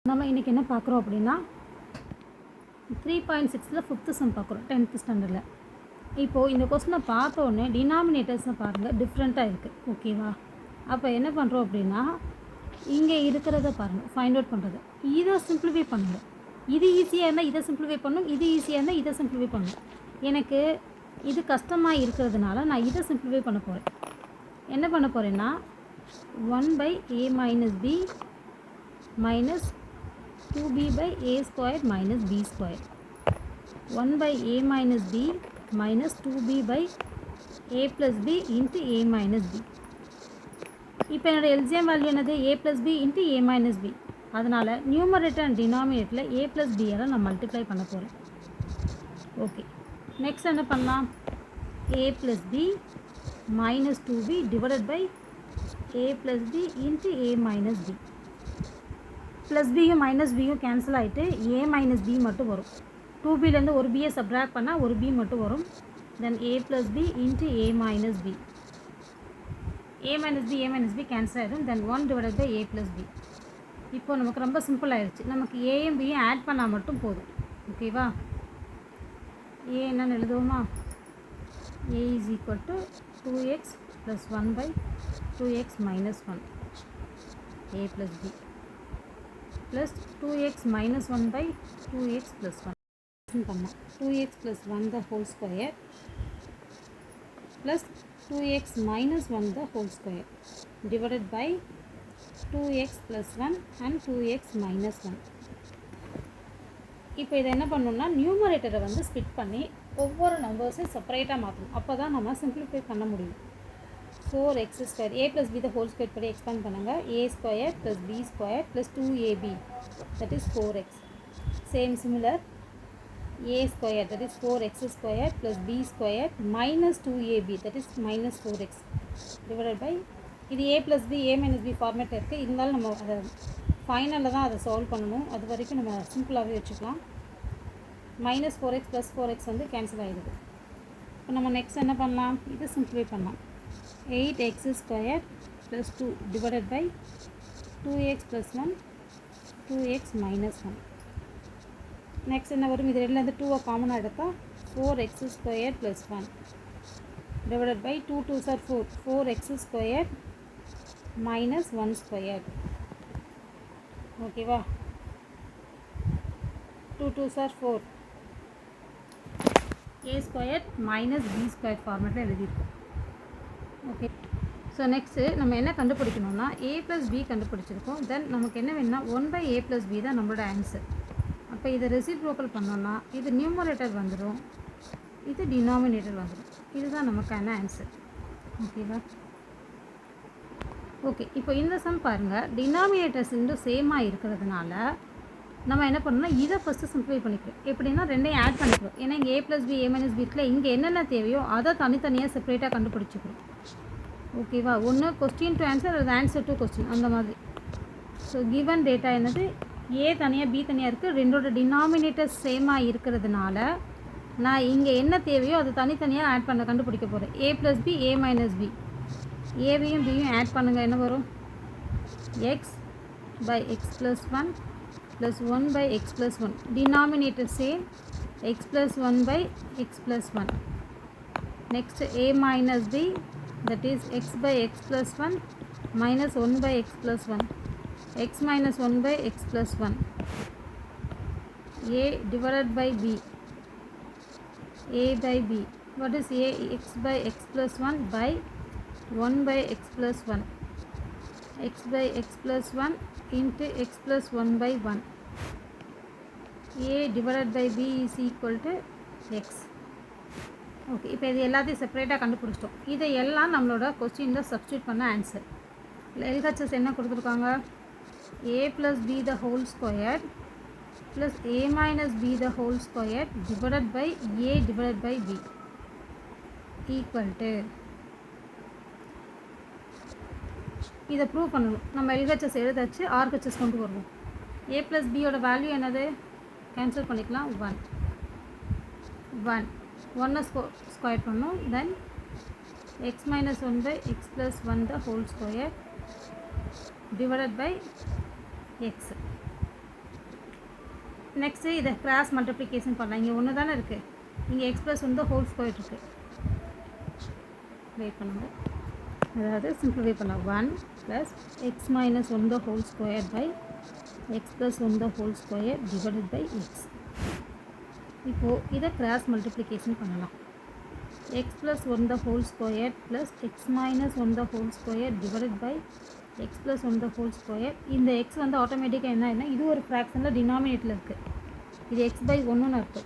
நம்ம இன்றைக்கி என்ன பார்க்குறோம் அப்படின்னா 3.6ல் 5th சம் பார்க்குறோம் 10th ஸ்டாண்டர்டில். இப்போது இந்த கொஸ்டினை பார்த்தோன்னே டினாமினேட்டர்ஸ்னு பாருங்கள் டிஃப்ரெண்ட்டாக இருக்குது. ஓகேவா? அப்போ என்ன பண்ணுறோம் அப்படின்னா இங்கே இருக்கிறத பாருங்கள் ஃபைண்ட் அவுட் பண்ணுறது. இதை சிம்பிளிஃபை பண்ணுங்கள். இது ஈஸியாக இருந்தால் இதை சிம்பிளிஃபை பண்ணணும், இது ஈஸியாக இருந்தால் இதை சிம்பிளிஃபை பண்ணணும். எனக்கு இது கஷ்டமாக இருக்கிறதுனால நான் இதை சிம்பிளிஃபை பண்ண போகிறேன். என்ன பண்ண போகிறேன்னா 1/a - b minus 2b by a square minus b square. 1/a minus b minus 2b by a plus b into a minus b. இப்போ என்னோட எல்சிஎம் வேல்யூ என்னது? a plus b into a minus b. அதனால் numerator and டினாமினேட்டரில் a plus b எல்லாம் நான் multiply பண்ண போகிறேன். Okay, next என்ன பண்ணலாம்? a plus b minus 2b divided by a plus b into a minus b. Plus பியும் மைனஸ் பியும் கேன்சல் ஆகிட்டு ஏ மைனஸ் பி மட்டும் வரும். 2bலேருந்து ஒரு பியை சப்ராக்ட் பண்ணால் ஒரு பி மட்டும் வரும். Then A plus B into A minus B. A minus B cancel ஆகிடும். Then 1 divided by A plus B. இப்போது நமக்கு ரொம்ப சிம்பிள் ஆகிடுச்சு. நமக்கு ஏயும் பியும் ஆட் பண்ணால் மட்டும் போதும். ஓகேவா? ஏ என்னன்னு எழுதுவோமா? A is equal to 2x + 1/2x - 1 A plus B plus 2x minus 1/2x plus 1 பண்ணலாம். 2x plus 1 the whole square plus 2x minus 1 the whole square divided by 2x plus 1 and 2x minus 1. இப்போ இதை என்ன பண்ணணும்னா நியூமரேட்டரை வந்து split பண்ணி ஒவ்வொரு நம்பர்ஸையும் செப்பரேட்டாக மாற்றணும். அப்போ தான் நம்ம சிம்பிளிஃபை பண்ண முடியும். 4x square a plus b the whole square படி எக்ஸ்பேண்ட் பண்ணுங்கள். a square plus b square plus 2ab that is 4x. Same similar a square that is 4x square plus b square minus 2ab that is minus 4x divided by இது a plus b a minus b format இருக்குது. இருந்தாலும் நம்ம அதை ஃபைனலில் தான் அதை solve பண்ணணும். அது வரைக்கும் நம்ம சிம்பிளாகவே வச்சுக்கலாம். minus 4x plus 4x வந்து கேன்சல் ஆகிடுது. இப்போ நம்ம நெக்ஸ்ட் என்ன பண்ணலாம்? இது சிம்பிளிஃபை பண்ணலாம். 8x square plus 2 divided by 2x plus 1 2x minus 1. next என்ன வரும்? இது ரெண்டுலேருந்து 2 காமனாக எடுத்தால் 4x square plus 1 divided by 2 2s are 4 4x square minus 1 square. ஓகேவா? 2 2s are 4 a square minus b square ஃபார்மேட்டில் எழுதியிருக்கோம். ஓகே, ஸோ நெக்ஸ்ட்டு நம்ம என்ன கண்டுபிடிக்கணும்னா a ப்ளஸ் b கண்டுபிடிச்சிருக்கோம். தென் நமக்கு என்ன வேணும்னா 1/a ப்ளஸ் b தான் நம்மளோட ஆன்சர். அப்போ இதை ரெசிப்ரோக்கல் பண்ணோன்னா இது நியூமரேட்டர் வந்துடும், இது டினாமினேட்டர் வந்துடும். இதுதான் நமக்கான ஆன்சர். ஓகேவா? ஓகே, இப்போ இந்த சம் பாருங்கள். டினாமினேட்டர்ஸ் இன்னும் சேமாக இருக்கிறதுனால நம்ம என்ன பண்ணணும்னா இதை ஃபஸ்ட்டு சிம்பிளிஃபை பண்ணிக்கிறோம். எப்படின்னா ரெண்டையும் ஆட் பண்ணிக்கிறோம். ஏன்னா இங்கே a plus b a minus b இருக்குல்ல, இங்கே என்னென்ன தேவையோ அதை தனித்தனியாக செப்பரேட்டாக கண்டுபிடிச்சிக்கிறோம். ஓகேவா? ஒன்று கொஸ்டின் டு ஆன்சர் அல்லது ஆன்சர் டு கொஸ்டின் அந்த மாதிரி. ஸோ கிவன் டேட்டா என்னது? ஏ தனியாக பி தனியாக இருக்குது. ரெண்டோட டினாமினேட்டர் சேமாக இருக்கிறதுனால நான் இங்கே என்ன தேவையோ அதை தனித்தனியாக ஆட் பண்ண கண்டுபிடிக்க போகிறேன். A plus B A minus B. ஏவையும் பியும் ஆட் பண்ணுங்கள். என்ன வரும்? X by x plus 1 plus 1 by x plus 1. Denominator same, x plus 1 by x plus 1. Next a minus b, that is x by x plus 1 minus 1 by x plus 1. x minus 1 by x plus 1. a divided by b. a by b. What is a? X by x plus 1 by 1 by x plus 1. x by x plus 1 into x plus 1 by 1. a divided by b is equal to x. Okay, இப்போ இது எல்லாத்தையும் செப்பரேட்டாக கண்டுபிடிச்சிட்டோம். இதை எல்லாம் நம்மளோட கொஸ்டினில் substitute பண்ண ஆன்சர். எல்ஹெச்எஸ் என்ன கொடுத்துருக்காங்க? a plus b the whole square plus a minus b the whole square divided by a divided by b equal to. இதை ப்ரூவ் பண்ணணும். நம்ம எல்ஹெச்எஸ் எழுதாச்சு, ஆர்ஹெச்எஸ் கொண்டு வருவோம். a ப்ளஸ் பியோட வேல்யூ என்னது? கேன்சல் பண்ணிக்கலாம். 1 1 ஸ்கொயர் பண்ணோம். தென் x minus 1 by x plus 1 the whole square divided by x. Next இதை கிராஸ் மல்டிப்ளிகேஷன் பண்ணலாம். இங்கே ஒன்று தானே இருக்குது, இங்கே x plus one the whole square இருக்குது. வெயிட் பண்ணுங்கள், அதாவது சிம்பிளிஃபை பண்ணலாம். 1 plus x minus one the whole square by x plus one the whole square divided by x. இப்போது இதை கிராஸ் மல்டிப்ளிகேஷன் பண்ணலாம். x plus 1 the whole square plus x minus 1 the whole square divided by x plus 1 the whole square. இந்த x வந்து ஆட்டோமேட்டிக்காக என்ன இது ஒரு ஃப்ராக்ஷனில் டினாமினேட்டில் இருக்குது, இது x by 1ன்னு இருக்குது.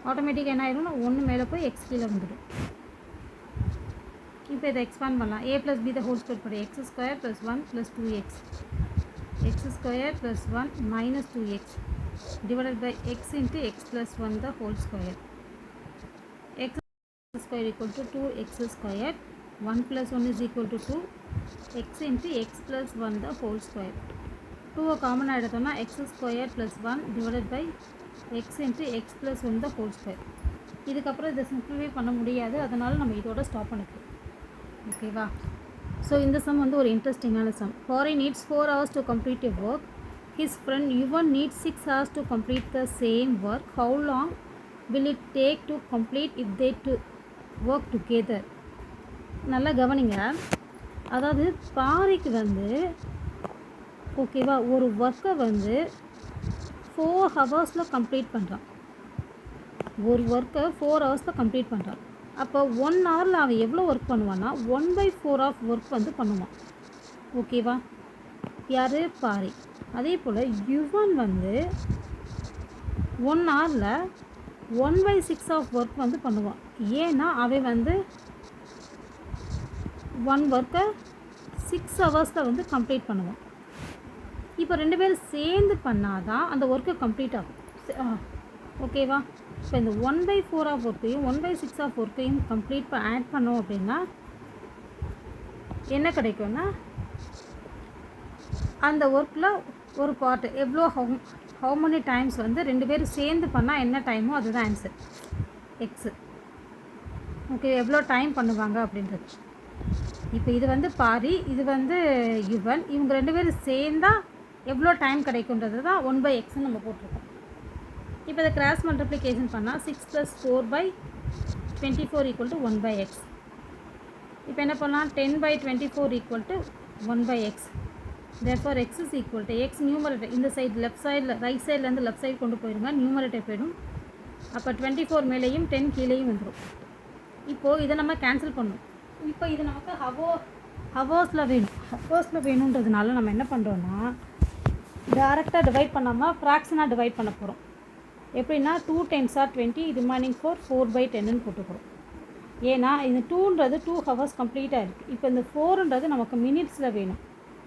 ஆட்டோமேட்டிக்காக என்ன ஆயிரும்னா 1 மேலே போய் x கீழே வந்துடும். இப்போ இதை எக்ஸ்பாண்ட் பண்ணலாம். a plus b the whole square படி x square plus 1 plus 2x x square plus 1 minus 2x divided by x into x plus 1 the whole square. x square equal to 2x square, 1 plus 1 is equal to 2, x into x plus 1 the whole square. 2 common எடுத்தோம்னா x square plus 1 divided by x into x plus 1 the whole square. இதுக்கப்புறம் இதை simplify பண்ண முடியாது, அதனால் நம்ம இதோட stop பண்ணிக்கலாம். ஓகேவா? ஸோ இந்த சம் வந்து ஒரு இன்ட்ரெஸ்டிங்கான some. Pari needs 4 hours to complete a work. His friend Yuvan needs 6 hours to complete the same work. How long will it take to complete if they work together? நல்லா கவனிங்க. அதாவது பாரிக்கு வந்து ஓகேவா ஒரு ஒர்க்கை வந்து 4 ஹவர்ஸில் கம்ப்ளீட் பண்ணுறான். ஒரு ஒர்க்கை 4 ஹவர்ஸில் கம்ப்ளீட் பண்ணுறான். அப்போ 1 ஹவரில் அவன் எவ்வளோ ஒர்க் பண்ணுவான்னா 1/4 ஆஃப் ஒர்க் வந்து பண்ணுவான். ஓகேவா? யார்? பாரி. அதே போல் யுவன் வந்து 1 ஹவரில் 1/6 ஆஃப் ஒர்க் வந்து பண்ணுவான். ஏன்னா அவன் வந்து 1 ஒர்க்கை 6 ஹவர்ஸில் வந்து கம்ப்ளீட் பண்ணுவான். இப்போ 2 பேரும் சேர்ந்து பண்ணால் தான் அந்த ஒர்க்கை கம்ப்ளீட் ஆகும். ஓகேவா? இப்போ இந்த 1/4 ஆஃப் ஒர்க்கையும் 1/6 ஆஃப் ஒர்க்கையும் கம்ப்ளீட் ஆட் பண்ணோம் அப்படின்னா என்ன கிடைக்கும்னா அந்த ஒர்க்கில் ஒரு பார்ட் எவ்வளோ ஹவு many டைம்ஸ் வந்து 2 பேரும் சேர்ந்து பண்ணால் என்ன டைமோ அதுதான் ஆன்சர் எக்ஸு. ஓகே, எவ்வளோ டைம் பண்ணுவாங்க அப்படின்றது. இப்போ இது வந்து பாரி, இது வந்து யுவன், இவங்க 2 பேரும் சேர்ந்தால் எவ்வளோ டைம் கிடைக்குன்றது தான் 1/xன்னு நம்ம போட்டிருக்கோம். இப்போ இதை கிராஸ் மல்டிப்ளிகேஷன் பண்ணால் 6 + 4/24 = 1/x. இப்போ என்ன பண்ணலாம்? 10/24 = 1/x. therefore x is equal to x numerator இந்த சைடு லெஃப்ட் சைடில் ரைட் சைட்லேருந்து லெஃப்ட் சைடு கொண்டு போயிருங்க, நியூமரேட்டர் போயிடும். அப்போ 24 மேலேயும் 10 கீழேயும் வந்துடும். இப்போது இதை நம்ம கேன்சல் பண்ணணும். இப்போ இது நமக்கு ஹவர்ஸில் வேணும். ஹவர்ஸில் வேணுன்றதுனால நம்ம என்ன பண்ணுறோன்னா டேரெக்டாக டிவைட் பண்ணாமல் ஃப்ராக்ஷனாக டிவைட் பண்ண போகிறோம். எப்படின்னா 2 × 20 ரிமைனிங் 4/10ன்னு போட்டுக்கிறோம். ஏன்னா இந்த 2ன்றது 2 ஹவர்ஸ் கம்ப்ளீட்டாக இருக்குது. இப்போ இந்த 4ன்றது நமக்கு மினிட்ஸில் வேணும்.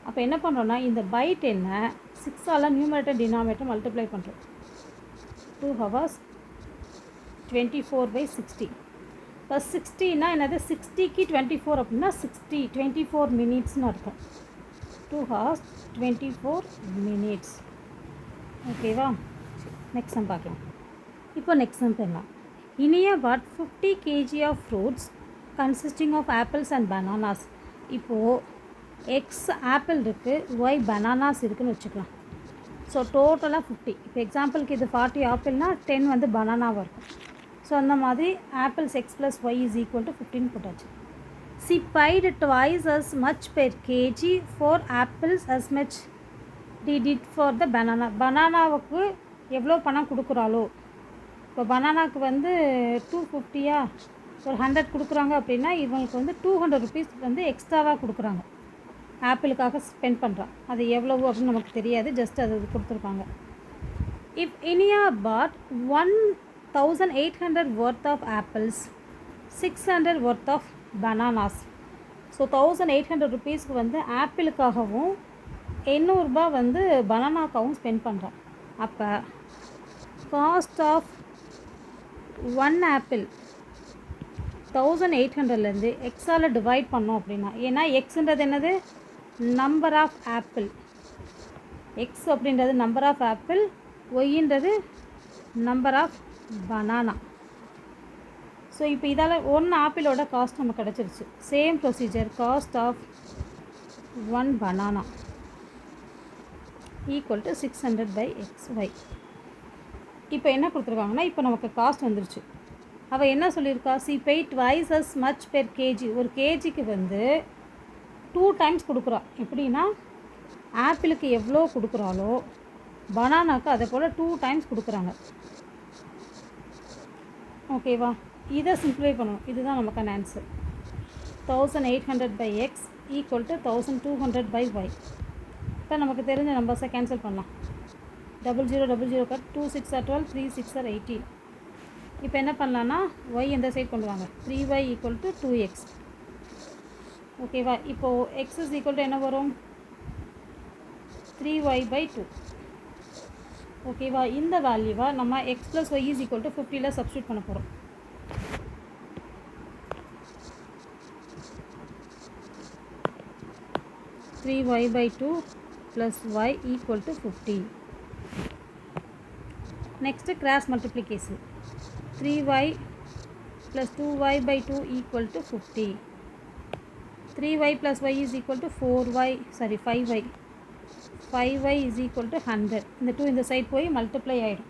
அப்போ என்ன பண்ணுறோன்னா இந்த /10 6ஆல் நியூமரேட்டர் டினாமினேட்டர் மல்டிப்ளை பண்ணுறோம். 2 ஹவர்ஸ் 24/60 ப்ளஸ் 60னா என்னது? 60க்கு 24 அப்படின்னா 24 மினிட்ஸ்னு அர்த்தம். 2 ஹவர்ஸ் 24 மினிட்ஸ். ஓகேவா? நெக்ஸ்ட் சம் பார்க்கலாம். இப்போ நெக்ஸ்ட் சம் பண்ணலாம். Iniya bought 50 kg of fruits consisting of apples and bananas. இப்போது எக்ஸ் ஆப்பிள் இருக்குது, ஒய் பனானாஸ் இருக்குதுன்னு வச்சுக்கலாம். ஸோ டோட்டலாக 50. இப்போ எக்ஸாம்பிளுக்கு இது 40 ஆப்பிள்னா 10 வந்து பனானாவாக இருக்கும். ஸோ அந்த மாதிரி ஆப்பிள்ஸ் x + y = 15 போட்டாச்சு. C paid twice as much per kg for apples as much did it for the banana. பனானாவுக்கு எவ்வளோ பணம் கொடுக்குறாளோ, இப்போ பனானாவுக்கு வந்து 250 ஒரு 100 கொடுக்குறாங்க அப்படின்னா இவங்களுக்கு வந்து 200 rupees வந்து எக்ஸ்ட்ராவாக கொடுக்குறாங்க. ஆப்பிளுக்காக ஸ்பெண்ட் பண்ணுறான். அது எவ்வளவோ அப்படின்னு நமக்கு தெரியாது, ஜஸ்ட் அது கொடுத்துருக்காங்க. If Iniya bought 1800 worth of apples, 600 worth of bananas. So 1800 rupeesக்கு வந்து ஆப்பிளுக்காகவும் 800 ரூபாய் வந்து பனானாக்காகவும் ஸ்பெண்ட் பண்ணுறான். அப்போ காஸ்ட் ஆஃப் 1 ஆப்பிள் 1800லேருந்து எக்ஸால் டிவைட் பண்ணோம் அப்படின்னா, ஏன்னா எக்ஸுன்றது என்னது? Number of apple. எக்ஸ் அப்படின்றது நம்பர் ஆஃப் ஆப்பிள், ஒய்ன்றது நம்பர் ஆஃப் பனானா. ஸோ இப்போ இதால் 1 ஆப்பிளோட காஸ்ட் நமக்கு கிடச்சிருச்சு. Same procedure, cost of 1 banana = 600/xy. இப்போ என்ன கொடுத்துருக்காங்கன்னா இப்போ நமக்கு காஸ்ட் வந்துருச்சு. அவள் என்ன சொல்லியிருக்கா, she pay twice as much per kg. ஒரு கேஜிக்கு வந்து 2 டைம்ஸ் கொடுக்குறா. எப்படின்னா ஆப்பிளுக்கு எவ்வளோ கொடுக்குறாளோ பனானாக்கு அதை போல் 2 டைம்ஸ் கொடுக்குறாங்க. ஓகேவா, இதை சிம்பிளை பண்ணணும். இதுதான் நமக்கான answer. 1800 by x equal to 1200 by y. இப்போ நமக்கு தெரிஞ்ச நம்பர்ஸை கேன்சல் பண்ணலாம். 0000 கட் 2 6 are 12, 3 6 are 18. இப்போ என்ன பண்ணலான்னா y எந்த சைட் கொண்டு வாங்க. 3y equal to 2x. ஓகேவா, இப்போது x இஸ் ஈக்குவல் டு என்ன வரும், 3y by 2. ஓகேவா, இந்த வேல்யூவை நம்ம x + y is equal to 50ல் சப்ஸ்டியூட் பண்ண போகிறோம். Three y by 2 plus y equal to 50. Next cross multiplication. 3y plus 2y by 2 equal to 50. 3y plus y is equal to 5y. 5y is equal to 100. இந்த 2 இந்த side போய் multiply ஆகிடும்.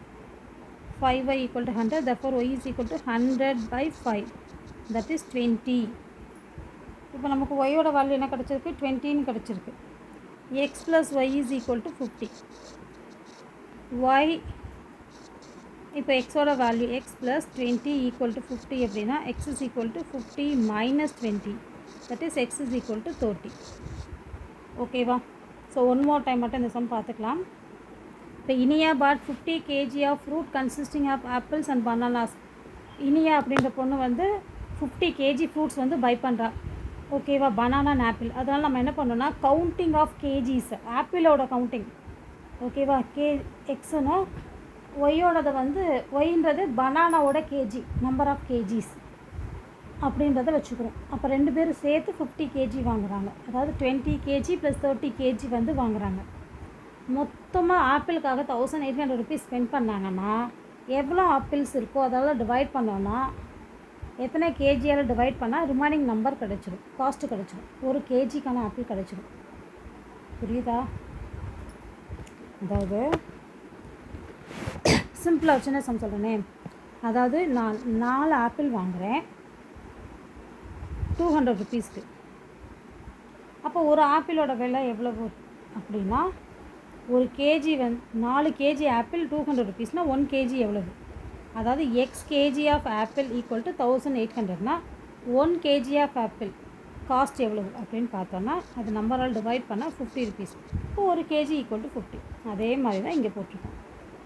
5y equal to 100. Therefore y is equal to 100 by 5, that is 20. இப்போ நமக்கு ஒய்யோட value என்ன கிடச்சிருக்கு, 20ன்னு கிடச்சிருக்கு. X plus y is equal to 50. Y இப்போ எக்ஸோட value x plus 20 equal to 50 அப்படின்னா x is equal to 50 minus 20, that is x is equal to 30. ஓகேவா, ஸோ ஒன் மோர் டைம் மட்டும் இந்த சம் பார்த்துக்கலாம். இப்போ Iniya bought 50 kg of fruit consisting of apples and bananas. Iniya அப்படின்ற பொண்ணு வந்து 50 kg ஃப்ரூட்ஸ் வந்து பை பண்ணுறா. ஓகேவா, பனானா அண்ட் ஆப்பிள். அதனால் நம்ம என்ன பண்ணோன்னா கவுண்டிங் ஆஃப் கேஜிஸ், ஆப்பிளோட கவுண்டிங். ஓகேவா, எக்ஸுன்னு ஒய்யோடதை வந்து ஒய்ன்றது பனானாவோட கேஜி, நம்பர் ஆஃப் கேஜிஸ் அப்படின்றத வச்சுக்கிறோம். அப்போ ரெண்டு பேரும் சேர்த்து 50 kg வாங்குகிறாங்க. அதாவது 20 kg ப்ளஸ் 30 kg வந்து வாங்குகிறாங்க. மொத்தமாக ஆப்பிளுக்காக 1800 rupees ஸ்பெண்ட் பண்ணாங்கன்னா எவ்வளோ ஆப்பிள்ஸ் இருக்கோ அதெல்லாம் டிவைட் பண்ணோன்னா எத்தனை கேஜியால் டிவைட் பண்ணால் ரிமைனிங் நம்பர் கிடச்சிடும், காஸ்ட்டு கிடச்சிடும். ஒரு கேஜிக்கான ஆப்பிள் கிடச்சிடும். புரியுதா? அதாவது சிம்பிளாக சின்ன சம் சொல்கிறேனே. அதாவது நான் 4 ஆப்பிள் வாங்குகிறேன் 200 rupeesக்கு. அப்போ ஒரு ஆப்பிளோட விலை எவ்வளவு அப்படின்னா, ஒரு கேஜி வந்து 4 கேஜி ஆப்பிள் 200 rupeesனால் 1 கேஜி எவ்வளவு? அதாவது x kg of apple equal to 1800னா 1 கேஜி ஆஃப் ஆப்பிள் காஸ்ட் எவ்வளவு அப்படின்னு பார்த்தோன்னா அது நம்பரால் டிவைட் பண்ணால் 50 rupees. இப்போ ஒரு கேஜி ஈக்குவல் டு 50. அதே மாதிரி தான் இங்கே போட்டிருக்கோம்.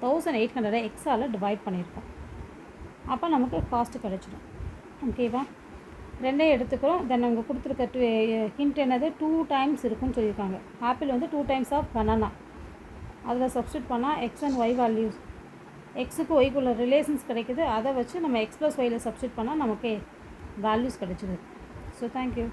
1800 எக்ஸால் டிவைட் பண்ணியிருக்கோம். அப்போ நமக்கு காஸ்ட்டு கிடச்சிடும். ஓகேவா, ரெண்டையும் எடுத்துக்கிறோம். தென் அவங்க கொடுத்துருக்க ஹிண்ட் என்னது, 2 டைம்ஸ் இருக்குன்னு சொல்லியிருக்காங்க. ஆப்பிள் வந்து 2 டைம்ஸ் ஆஃப் பனானா. அதில் சப்ஸ்டியூட் பண்ணால் எக்ஸ் அண்ட் ஒய் வேல்யூஸ், எக்ஸுக்கு ஒய்க்குள்ள ரிலேஷன்ஸ் கிடைக்குது. அதை வச்சு நம்ம எக்ஸ் ப்ளஸ் ஒயில் சப்ஸ்டியூட் பண்ணால் நமக்கு வேல்யூஸ் கிடைச்சிடுது. So thank you.